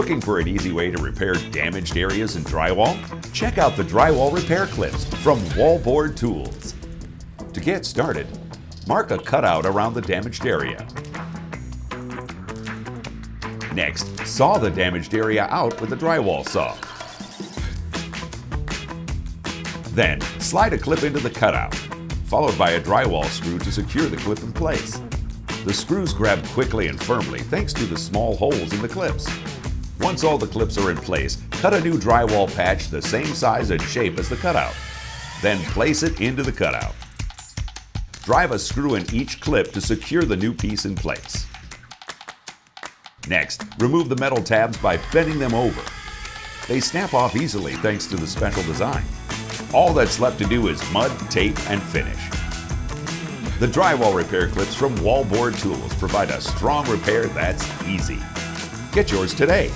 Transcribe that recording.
Looking for an easy way to repair damaged areas in drywall? Check out the drywall repair clips from WAL-BOARD Tools. To get started, mark a cutout around the damaged area. Next, saw the damaged area out with a drywall saw. Then, slide a clip into the cutout, followed by a drywall screw to secure the clip in place. The screws grab quickly and firmly thanks to the small holes in the clips. Once all the clips are in place, cut a new drywall patch the same size and shape as the cutout. Then place it into the cutout. Drive a screw in each clip to secure the new piece in place. Next, remove the metal tabs by bending them over. They snap off easily thanks to the special design. All that's left to do is mud, tape, and finish. The drywall repair clips from WAL-BOARD Tools provide a strong repair that's easy. Get yours today.